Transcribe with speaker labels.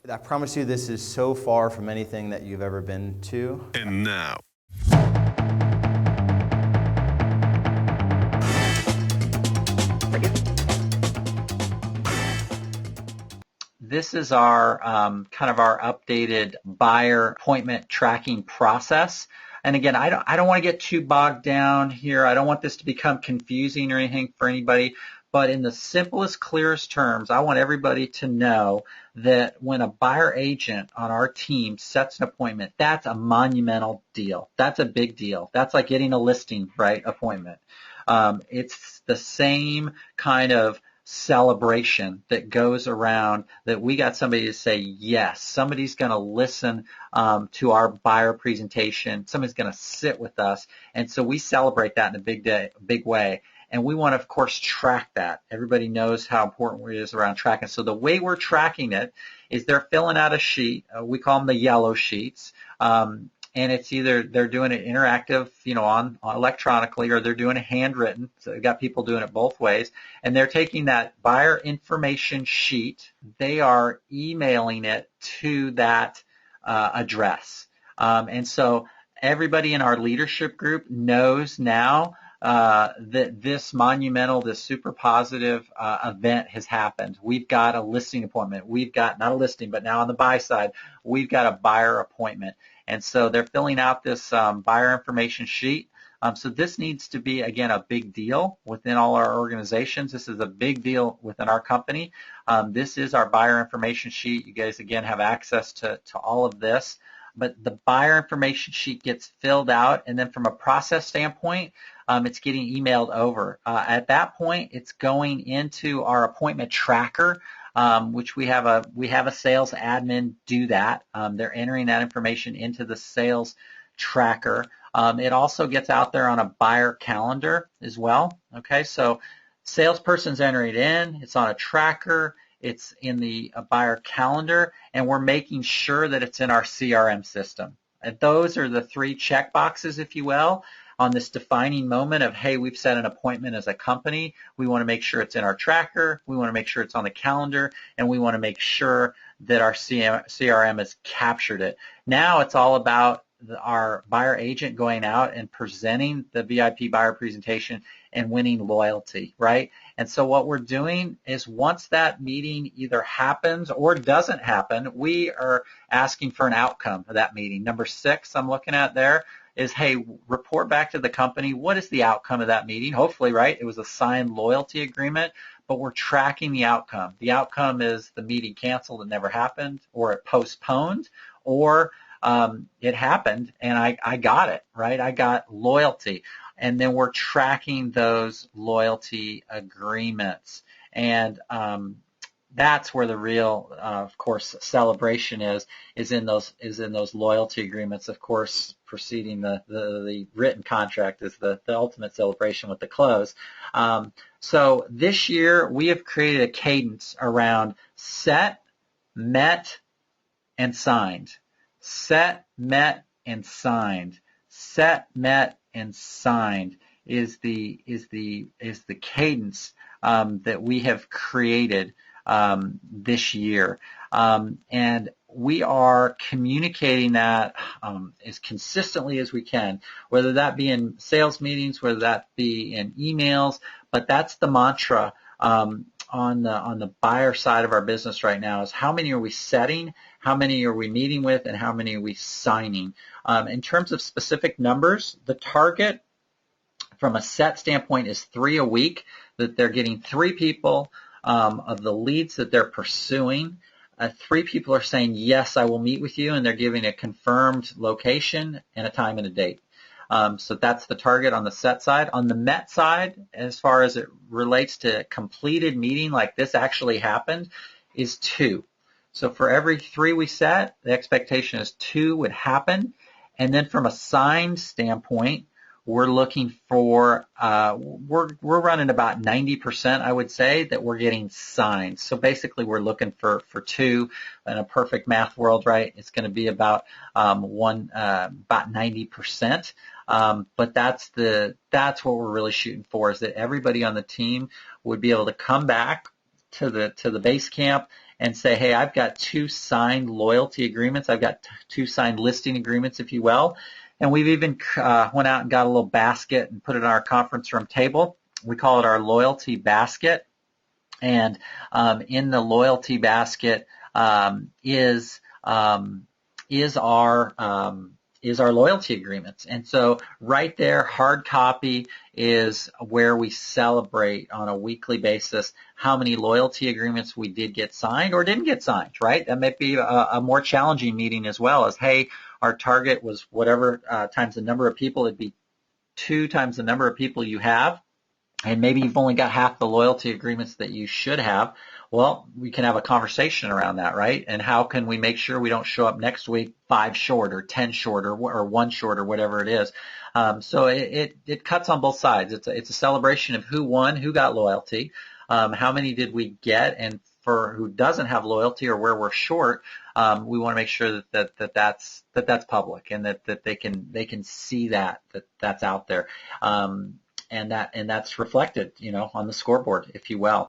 Speaker 1: I promise you this is so far from anything that you've ever been to.
Speaker 2: And now,
Speaker 3: this is our kind of our updated buyer appointment tracking process. And again, I don't want to get too bogged down here. I don't want this to become confusing or anything for anybody. But in the simplest, clearest terms, I want everybody to know that when a buyer agent on our team sets an appointment, that's a monumental deal. That's a big deal. That's like getting a listing, right, appointment. It's the same kind of celebration that goes around that we got somebody to say, yes, somebody's going to listen to our buyer presentation. Somebody's going to sit with us. And so we celebrate that in a big way. And we want to, of course, track that. Everybody knows how important it is around tracking. So the way we're tracking it is they're filling out a sheet. We call them the yellow sheets. And it's either they're doing it interactive, on electronically, or they're doing it handwritten. So they've got people doing it both ways. And they're taking that buyer information sheet. They are emailing it to that address. And so everybody in our leadership group knows now that this monumental, this super positive event has happened. We've got a listing appointment. We've got, not a listing, but now on the buy side, we've got a buyer appointment. And so they're filling out this buyer information sheet. So this needs to be, again, a big deal within all our organizations. This is a big deal within our company. This is our buyer information sheet. You guys, again, have access to all of this. But the buyer information sheet gets filled out, and then from a process standpoint, it's getting emailed over. At that point, it's going into our appointment tracker, which we have a sales admin do that. They're entering that information into the sales tracker. It also gets out there on a buyer calendar as well. Okay, so salesperson's entering it in. It's on a tracker. It's in the buyer calendar, and we're making sure that it's in our CRM system. And those are the three check boxes, if you will, on this defining moment of, hey, we've set an appointment as a company. We want to make sure it's in our tracker. We want to make sure it's on the calendar, and we want to make sure that our CRM has captured it. Now it's all about our buyer agent going out and presenting the VIP buyer presentation and winning loyalty, right? And so what we're doing is once that meeting either happens or doesn't happen, we are asking for an outcome of that meeting. Number 6 I'm looking at there is, hey, report back to the company. What is the outcome of that meeting? Hopefully, right, it was a signed loyalty agreement, but we're tracking the outcome. The outcome is the meeting canceled and never happened, or it postponed, or it happened and I got it, right? I got loyalty. And then we're tracking those loyalty agreements. And that's where the real, of course, celebration is in those loyalty agreements. Of course, preceding the written contract is the ultimate celebration with the close. So this year we have created a cadence around set, met, and signed. Set, met, and signed. Set, met, and signed is the cadence that we have created this year, and we are communicating that as consistently as we can, whether that be in sales meetings, whether that be in emails. But that's the mantra on the buyer side of our business right now: is how many are we setting, how many are we meeting with, and how many are we signing. In terms of specific numbers, the target from a set standpoint is 3 a week, that they're getting 3 people of the leads that they're pursuing. 3 people are saying, yes, I will meet with you, and they're giving a confirmed location and a time and a date. So that's the target on the set side. On the met side, as far as it relates to completed meeting, like this actually happened, is 2. So for every 3 we set, the expectation is 2 would happen. And then from a signed standpoint, we're looking for, we're running about 90%, I would say, that we're getting signed. So basically we're looking for 2 in a perfect math world, right? It's going to be about about 90%. But that's what we're really shooting for, is that everybody on the team would be able to come back to the base camp and say, hey, I've got 2 signed loyalty agreements. I've got 2 signed listing agreements, if you will. And we've even went out and got a little basket and put it on our conference room table. We call it our loyalty basket. And in the loyalty basket is our loyalty agreements. And so right there, hard copy is where we celebrate on a weekly basis how many loyalty agreements we did get signed or didn't get signed, right? That might be a more challenging meeting as well, as, hey, our target was whatever times the number of people. It'd be 2 times the number of people you have, and maybe you've only got half the loyalty agreements that you should have. Well, we can have a conversation around that, right? And how can we make sure we don't show up next week 5 short or 10 short or 1 short or whatever it is. So it cuts on both sides. It's a celebration of who won, who got loyalty, how many did we get, and for who doesn't have loyalty or where we're short, we want to make sure that's public and that they can see that's out there. And that's reflected, on the scoreboard, if you will.